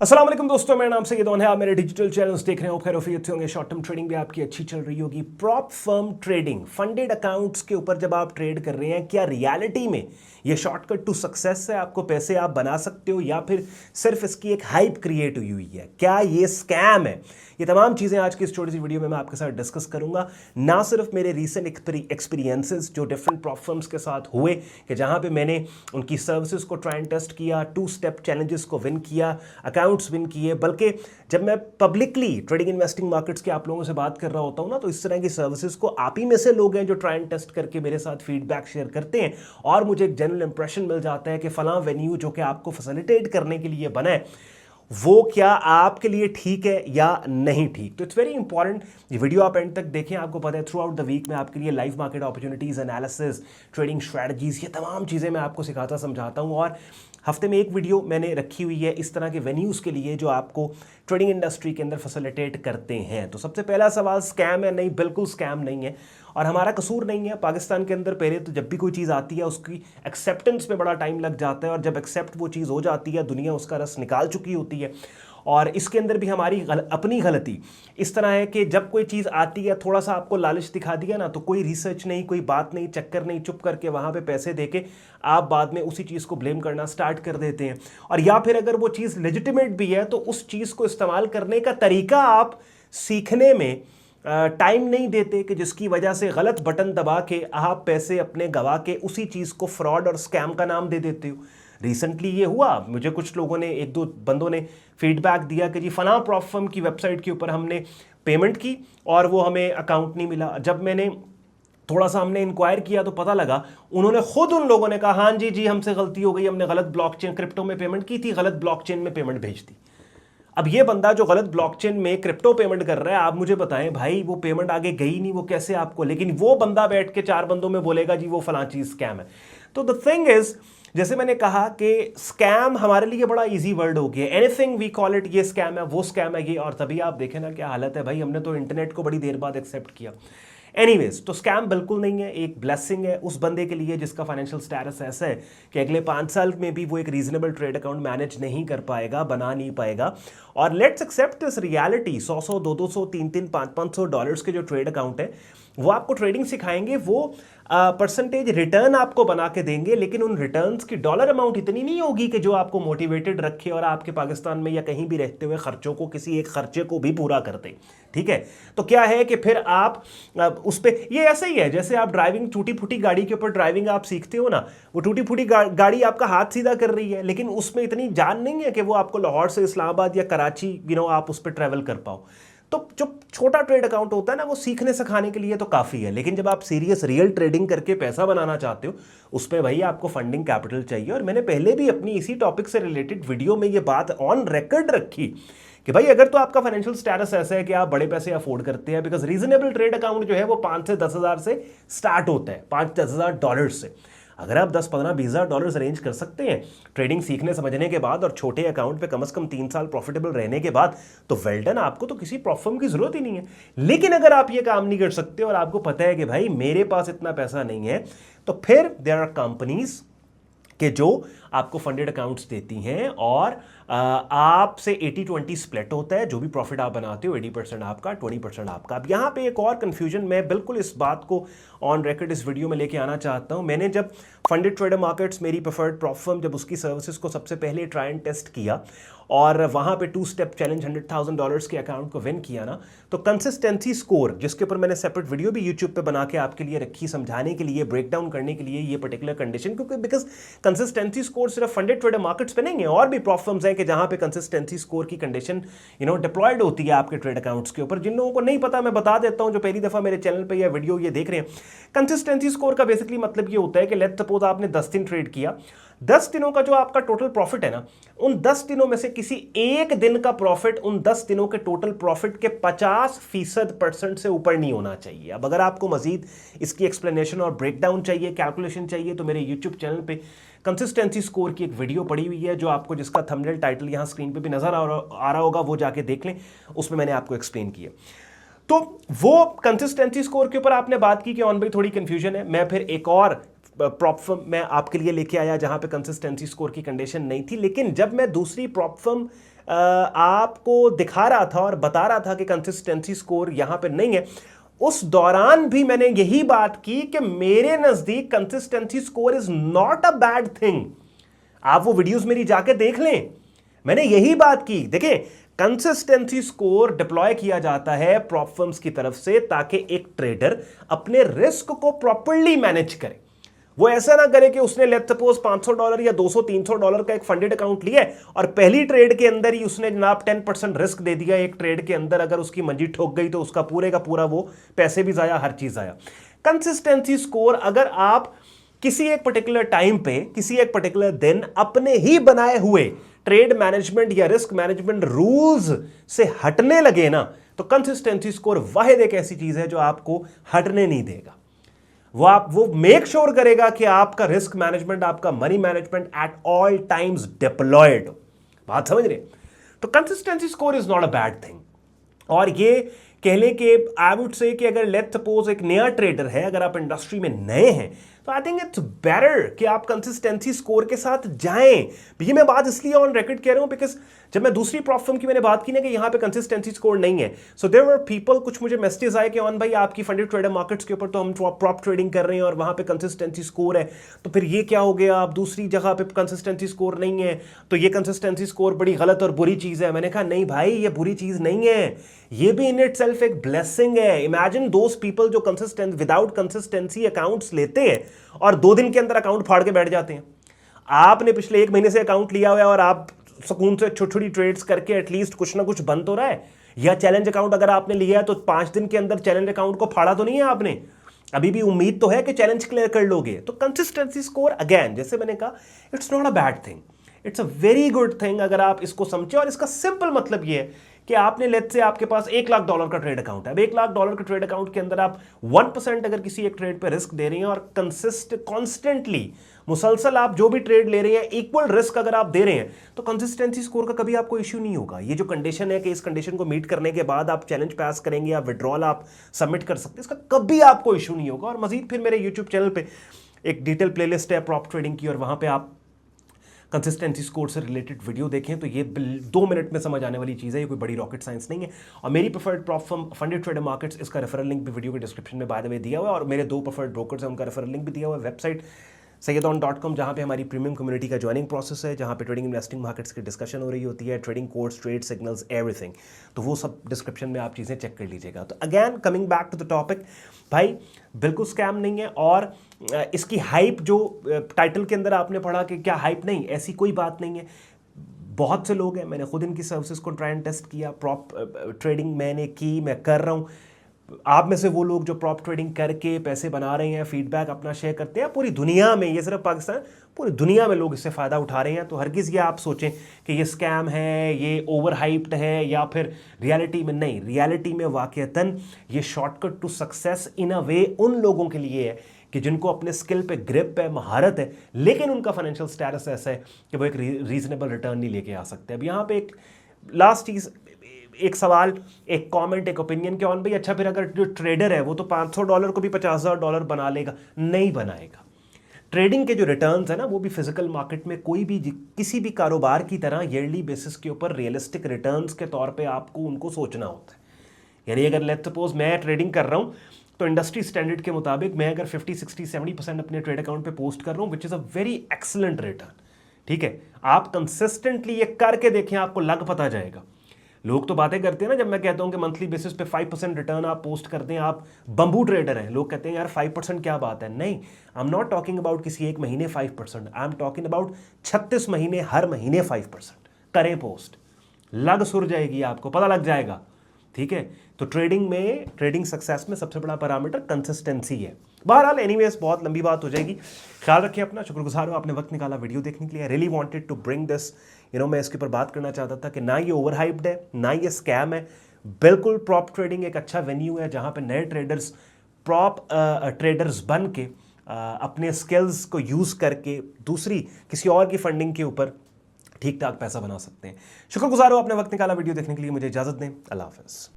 अस्सलाम वालेकुम दोस्तों, मेरा नाम सैयद है। आप मेरे डिजिटल चैनल्स देख रहे हो, खैर वफियत होंगे। शॉर्ट टर्म ट्रेडिंग भी आपकी अच्छी चल रही होगी। Prop firm trading, funded accounts के ऊपर जब आप ट्रेड कर रहे हैं, क्या रियलिटी में ये शॉर्टकट टू सक्सेस है? आपको पैसे आप बना सकते हो या फिर सिर्फ इसकी एक हाइप क्रिएट हुई हुई है? क्या ये स्कैम है? ये तमाम चीज़ें आज की इस छोटी सी वीडियो में मैं आपके साथ डिस्कस करूंगा। ना सिर्फ मेरे रीसेंट एक्सपीरियंसेस जो डिफरेंट प्रॉप फर्म्स के साथ हुए कि जहां पे मैंने उनकी सर्विसेज को ट्राई एंड टेस्ट किया, 2 स्टेप चैलेंजेस को विन किया, अकाउंट्स विन किए, बल्कि जब मैं पब्लिकली ट्रेडिंग इन्वेस्टिंग मार्केट्स के आप लोगों से बात कर रहा होता हूं ना, तो इस तरह की सर्विसेज को आप ही में से लोग हैं जो ट्राई एंड टेस्ट करके मेरे साथ फीडबैक शेयर करते हैं और मुझे एक जनरल इंप्रेशन मिल जाता है कि फलां वेन्यू जो कि आपको फैसिलिटेट करने के लिए बना है वो क्या आपके लिए ठीक है या नहीं ठीक। तो इट्स वेरी इंपॉर्टेंट, ये वीडियो आप एंड तक देखें। आपको पता है थ्रू आउट द वीक में आपके लिए live market opportunities, analysis, trading strategies, ये तमाम चीज़ें मैं आपको सिखाता समझाता हूँ। और हफ्ते में एक वीडियो मैंने रखी हुई है इस तरह के वेन्यूज़ के लिए जो आपको ट्रेडिंग इंडस्ट्री के अंदर फैसिलिटेट करते हैं। तो सबसे पहला सवाल, स्कैम है? नहीं, बिल्कुल स्कैम नहीं है और हमारा कसूर नहीं है। पाकिस्तान के अंदर पहले तो जब भी कोई चीज़ आती है उसकी एक्सेप्टेंस में बड़ा टाइम लग जाता है और जब एक्सेप्ट वो चीज़ हो जाती है, दुनिया उसका रस निकाल चुकी होती है। और इसके अंदर भी हमारी अपनी गलती इस तरह है कि जब कोई चीज़ आती है, थोड़ा सा आपको लालच दिखा दिया ना, तो कोई रिसर्च नहीं, कोई बात नहीं, चक्कर नहीं, चुप करके वहाँ पे पैसे देके आप बाद में उसी चीज़ को ब्लेम करना स्टार्ट कर देते हैं। और या फिर अगर वो चीज़ लेजिटिमेट भी है तो उस चीज़ को इस्तेमाल करने का तरीका आप सीखने में टाइम नहीं देते कि जिसकी वजह से गलत बटन दबा के आप पैसे अपने गवा के उसी चीज़ को फ्रॉड और स्कैम का नाम दे देते हो। रिसेंटली ये हुआ, मुझे कुछ लोगों ने, 1-2 बंदों ने फीडबैक दिया कि जी फलां प्रॉप फर्म की वेबसाइट के ऊपर हमने पेमेंट की और वो हमें अकाउंट नहीं मिला। जब मैंने थोड़ा सा हमने इंक्वायर किया तो पता लगा उन्होंने खुद, उन लोगों ने कहा हाँ जी हमसे गलती हो गई, हमने गलत ब्लॉकचेन क्रिप्टो में पेमेंट की थी, गलत ब्लॉकचेन में पेमेंट भेज दी। अब ये बंदा जो गलत ब्लॉकचेन में क्रिप्टो पेमेंट कर रहा है, आप मुझे बताएं भाई वो पेमेंट आगे गई नहीं, वो कैसे आपको, लेकिन वो बंदा बैठ के 4 बंदों में बोलेगा जी वो फलां चीज स्कैम है। तो द थिंग इज, जैसे मैंने कहा कि स्कैम हमारे लिए बड़ा इजी वर्ड हो गया। एनीथिंग वी कॉल इट, ये स्कैम है, वो स्कैम है ये। और तभी आप देखें ना क्या हालत है भाई, हमने तो इंटरनेट को बड़ी देर बाद एक्सेप्ट किया। एनीवेज, तो स्कैम बिल्कुल नहीं है, एक ब्लेसिंग है उस बंदे के लिए जिसका फाइनेंशियल स्टेटस ऐसा है कि अगले 5 साल में भी वो एक रीजनेबल ट्रेड अकाउंट मैनेज नहीं कर पाएगा, बना नहीं पाएगा। और let's accept this reality, 100-100, 200-200, 300, 500 dollars के जो ट्रेड अकाउंट है वो आपको ट्रेडिंग सिखाएंगे, वो परसेंटेज रिटर्न आपको बना के देंगे, लेकिन उन रिटर्न्स की डॉलर अमाउंट इतनी नहीं होगी कि जो आपको मोटिवेटेड रखे और आपके पाकिस्तान में या कहीं भी रहते हुए खर्चों को, किसी एक खर्चे को भी पूरा कर दे। ठीक है, तो क्या है कि फिर आप उस पर, ये ऐसा ही है जैसे आप ड्राइविंग, टूटी फूटी गाड़ी के ऊपर ड्राइविंग आप सीखते हो ना, वो टूटी फूटी गाड़ी आपका हाथ सीधा कर रही है, लेकिन उसमें इतनी जान नहीं है कि वो आपको लाहौर से इस्लामाबाद या कराची आप उस पर ट्रैवल कर पाओ। तो जो छोटा ट्रेड अकाउंट होता है ना, वो सीखने सिखाने के लिए तो काफ़ी है, लेकिन जब आप सीरियस रियल ट्रेडिंग करके पैसा बनाना चाहते हो, उस पर भाई आपको फंडिंग कैपिटल चाहिए। और मैंने पहले भी अपनी इसी टॉपिक से रिलेटेड वीडियो में ये बात ऑन रिकॉर्ड रखी कि भाई अगर तो आपका फाइनेंशियल स्टेटस ऐसा है कि आप बड़े पैसे अफोर्ड करते हैं, बिकॉज रीजनेबल ट्रेड अकाउंट जो है वो 5 से 10 हज़ार से स्टार्ट होता है, 5-10 हज़ार डॉलर से। अगर आप 10-15-20 हज़ार डॉलर्स अरेंज कर सकते हैं ट्रेडिंग सीखने समझने के बाद और छोटे अकाउंट पे कम से कम 3 साल प्रॉफिटेबल रहने के बाद, तो वेल डन, आपको तो किसी प्रॉप फर्म की जरूरत ही नहीं है। लेकिन अगर आप ये काम नहीं कर सकते और आपको पता है कि भाई मेरे पास इतना पैसा नहीं है, तो फिर देयर आर कंपनीज कि जो आपको फंडेड अकाउंट्स देती हैं और आपसे 80-20 स्प्लिट होता है। जो भी प्रॉफिट आप बनाते हो 80% आपका, 20% आपका। अब यहाँ पे एक और कंफ्यूजन, मैं बिल्कुल इस बात को ऑन रिकॉर्ड इस वीडियो में लेके आना चाहता हूँ। मैंने जब फंडेड ट्रेडर मार्केट्स, मेरी प्रेफर्ड प्रॉप फर्म, जब उसकी सर्विसेज को सबसे पहले ट्राई एंड टेस्ट किया और वहाँ पे 2 स्टेप चैलेंज $100,000 के अकाउंट को विन किया ना, तो कंसिस्टेंसी स्कोर, जिसके ऊपर मैंने सेपरेट वीडियो भी यूट्यूब पे बना के आपके लिए रखी, समझाने के लिए, ब्रेक डाउन करने के लिए ये पर्टिकुलर कंडीशन, क्योंकि बिकॉज कंसिस्टेंसी स्कोर सिर्फ फंडेड ट्रेडर मार्केट्स पे नहीं है, और भी प्रॉप फर्म्स हैं कि जहाँ पे कंसिस्टेंसी स्कोर की कंडीशन डिप्लॉयड होती है आपके ट्रेड अकाउंट्स के ऊपर। जिन लोगों को नहीं पता मैं बता देता हूँ, जो पहली दफा मेरे चैनल पे या वीडियो ये देख रहे हैं। कंसिस्टेंसी स्कोर का बेसिकली मतलब ये होता है कि लेट्स सपोज आपने 10 दिन ट्रेड किया, 10 दिनों का जो आपका टोटल प्रॉफिट है ना, उन 10 दिनों में से किसी एक दिन का प्रॉफिट उन 10 दिनों के टोटल प्रॉफिट के 50% से ऊपर नहीं होना चाहिए। अब अगर आपको मजीद इसकी एक्सप्लेनेशन और ब्रेकडाउन चाहिए, कैलकुलेशन चाहिए, तो मेरे यूट्यूब चैनल पे कंसिस्टेंसी स्कोर की एक वीडियो पड़ी हुई है, जो आपको, जिसका थंबनेल टाइटल यहाँ स्क्रीन पे भी नजर आ रहा होगा, वो जाके देख लें, उसमें मैंने आपको एक्सप्लेन किया। तो वो कंसिस्टेंसी स्कोर के ऊपर आपने बात की कि ऑन भाई थोड़ी कंफ्यूजन है, मैं फिर एक और प्रॉप फर्म मैं आपके लिए लेके आया जहां पे कंसिस्टेंसी स्कोर की कंडीशन नहीं थी। लेकिन जब मैं दूसरी प्रॉप फर्म आपको दिखा रहा था और बता रहा था कि कंसिस्टेंसी स्कोर यहां पे नहीं है, उस दौरान भी मैंने यही बात की कि मेरे नजदीक consistency score is not a bad thing. आप वो वीडियोस मेरी जाके देख लें, मैंने यही बात की। देखिए, कंसिस्टेंसी स्कोर डिप्लॉय किया जाता है प्रॉप फर्म्स की तरफ से ताकि एक ट्रेडर अपने रिस्क को प्रॉपर्ली मैनेज करे। वो ऐसा ना करे कि उसने लेट्स सपोज $500 या $200-300 का एक फंडेड अकाउंट लिया है और पहली ट्रेड के अंदर ही उसने जनाब 10% रिस्क दे दिया। एक ट्रेड के अंदर अगर उसकी मंजी ठोक गई तो उसका पूरे का पूरा वो पैसे भी जाया, हर चीज आया। कंसिस्टेंसी स्कोर अगर आप किसी एक पर्टिकुलर टाइम पे, किसी एक पर्टिकुलर दिन अपने ही बनाए हुए ट्रेड मैनेजमेंट या रिस्क मैनेजमेंट रूल्स से हटने लगे ना, तो कंसिस्टेंसी स्कोर वाहिद एक ऐसी चीज है जो आपको हटने नहीं देगा। वो मेक श्योर करेगा कि आपका रिस्क मैनेजमेंट, आपका money management at all times deployed. बात समझ रहे? तो consistency score is not a bad thing. और ये कह लें कि आई वुड से कि अगर लेट्स सपोज एक नया ट्रेडर है, अगर आप इंडस्ट्री में नए हैं, तो आई थिंक इट्स बेटर कि आप कंसिस्टेंसी स्कोर के साथ जाएं। ये मैं बात इसलिए ऑन रिकॉर्ड कह रहा हूं बिकॉज जब मैं दूसरी प्रॉप फर्म की मैंने बात की ना कि यहां पे कंसिस्टेंसी स्कोर नहीं है, सो देयर वर पीपल, कुछ मुझे मैसेजेस आए कि ऑन भाई आपकी फंडेड ट्रेडर मार्केट्स के ऊपर तो हम प्रॉप ट्रेडिंग कर रहे हैं और वहां पे कंसिस्टेंसी स्कोर है, तो फिर ये क्या हो गया, आप दूसरी जगह पे कंसिस्टेंसी स्कोर नहीं है तो ये कंसिस्टेंसी स्कोर बड़ी गलत और बुरी चीज है। मैंने कहा नहीं भाई, ये बुरी चीज नहीं है, ये भी इन इटसेल्फ एक ब्लेसिंग है। इमेजिन दोस पीपल जो कंसिस्टेंट विदाउट कंसिस्टेंसी अकाउंट्स लेते हैं और 2 दिन के अंदर अकाउंट फाड़ के बैठ जाते हैं। आपने पिछले 1 महीने से अकाउंट लिया हुआ है और आप सुकून से छोटी छोटी ट्रेड्स करके एटलीस्ट कुछ ना कुछ बन तो रहा है। या चैलेंज अकाउंट अगर आपने लिया है तो 5 दिन के अंदर चैलेंज अकाउंट को फाड़ा तो नहीं है आपने, अभी भी उम्मीद तो है कि चैलेंज क्लियर कर लोगे। तो कंसिस्टेंसी स्कोर अगेन, जैसे मैंने कहा, it's not a bad thing, it's a very good thing अगर आप इसको समझे। और इसका सिंपल मतलब ये है कि आपने लेट्स से आपके पास $1 लाख का ट्रेड अकाउंट है। अब $1 लाख के ट्रेड अकाउंट के अंदर आप 1% अगर किसी एक ट्रेड पे रिस्क दे रहे हैं और कॉन्स्टेंटली मुसलसल आप जो भी ट्रेड ले रहे हैं इक्वल रिस्क अगर आप दे रहे हैं, तो कंसिस्टेंसी स्कोर का कभी आपको इश्यू नहीं होगा। ये जो कंडीशन है कि इस कंडीशन को मीट करने के बाद आप चैलेंज पास करेंगे या विड्रॉल आप सबमिट कर सकते हैं, इसका कभी आपको इश्यू नहीं होगा। और मजीद फिर मेरे यूट्यूब चैनल पे एक डिटेल प्लेलिस्ट है प्रॉप ट्रेडिंग की, और वहां पे आप कंसिस्टेंसी स्कोर से रिलेटेड वीडियो देखें तो ये 2 मिनट में समझ आने वाली चीज़ है, ये कोई बड़ी रॉकेट साइंस नहीं है। और मेरी preferred prop firm funded trader markets, इसका रेफरल लिंक भी वीडियो के डिस्क्रिप्शन में बाय द वे दिया हुआ है, और मेरे 2 प्रेफर्ड ब्रोकर्स हैं उनका रेफरल लिंक भी दिया हुआ है। वेबसाइट sayyadon.com, जहाँ पे हमारी प्रीमियम कम्युनिटी का ज्वाइनिंग प्रोसेस है, जहाँ पे ट्रेडिंग इन्वेस्टिंग मार्केट्स की डिस्कशन हो रही होती है, trading course, trade signals, everything. तो वो सब डिस्क्रिप्शन में आप चीज़ें चेक कर लीजिएगा। तो again coming back to the topic, भाई बिल्कुल स्कैम नहीं है। और इसकी हाइप जो टाइटल के अंदर आपने पढ़ा कि क्या हाइप, नहीं, ऐसी कोई बात नहीं है। बहुत से लोग हैं, मैंने खुद इनकी सर्विसेज को ट्राई एंड टेस्ट किया, प्रॉप ट्रेडिंग मैंने की, मैं कर रहा हूँ। आप में से वो लोग जो प्रॉप ट्रेडिंग करके पैसे बना रहे हैं, फीडबैक अपना शेयर करते हैं, पूरी दुनिया में, ये सिर्फ पाकिस्तान, पूरी दुनिया में लोग इससे फ़ायदा उठा रहे हैं। तो हरगिज़ ये आप सोचें कि ये स्कैम है, ये ओवर हाइप्ड है, या फिर रियलिटी में नहीं। रियलिटी में वाकईतन ये शॉर्टकट टू सक्सेस इन अ वे उन लोगों के लिए है कि जिनको अपने स्किल पे ग्रिप है, महारत है, लेकिन उनका फाइनेंशियल स्टेटस ऐसा है कि वो एक रीजनेबल रिटर्न नहीं लेके आ सकते। अब यहाँ पे एक लास्ट चीज़, एक सवाल, एक कमेंट, एक ओपिनियन के ऑन भाई, अच्छा फिर अगर जो ट्रेडर है वो तो $500 को भी $50,000 बना लेगा? नहीं बनाएगा। ट्रेडिंग के जो रिटर्न्स है ना, वो भी फिजिकल मार्केट में कोई भी किसी भी कारोबार की तरह ईयरली बेसिस के ऊपर रियलिस्टिक रिटर्न्स के तौर पे आपको उनको सोचना होता है। यानी अगर लेट्स सपोज मैं ट्रेडिंग कर रहा हूँ तो इंडस्ट्री स्टैंडर्ड के मुताबिक मैं अगर 50, 60, 70% अपने ट्रेड अकाउंट पे पोस्ट कर रहा हूँ, which is a very excellent return. ठीक है, आप कंसिस्टेंटली ये करके देखें, आपको लग पता जाएगा। लोग तो बातें करते हैं ना, जब मैं कहता हूं कि मंथली बेसिस पे 5% रिटर्न आप पोस्ट करते हैं, आप बंबू ट्रेडर हैं, लोग कहते हैं यार 5% क्या बात है। नहीं, I am not talking about किसी एक महीने 5%, आई एम टॉकिंग अबाउट 36 महीने, हर महीने 5% करें पोस्ट, लग सुर जाएगी, आपको पता लग जाएगा। ठीक है, तो ट्रेडिंग में, ट्रेडिंग सक्सेस में सबसे बड़ा पैरामीटर कंसिस्टेंसी है। बहरहाल एनीवेज, बहुत लंबी बात हो जाएगी। ख्याल रखिए अपना, शुक्रगुजार हूँ आपने वक्त निकाला वीडियो देखने के लिए। I really wanted to bring this, मैं इसके ऊपर बात करना चाहता था कि ना ये ओवर हाइप्ड है, ना ये स्कैम है। बिल्कुल प्रॉप ट्रेडिंग एक अच्छा वेन्यू है जहाँ पे नए ट्रेडर्स प्रॉप ट्रेडर्स बन के अपने स्किल्स को यूज़ करके दूसरी किसी और की फंडिंग के ऊपर ठीक ठाक पैसा बना सकते हैं। शुक्रगुजार हूँ आपने वक्त निकाला वीडियो देखने के लिए। मुझे इजाज़त दें, अल्लाह हाफ़िज़।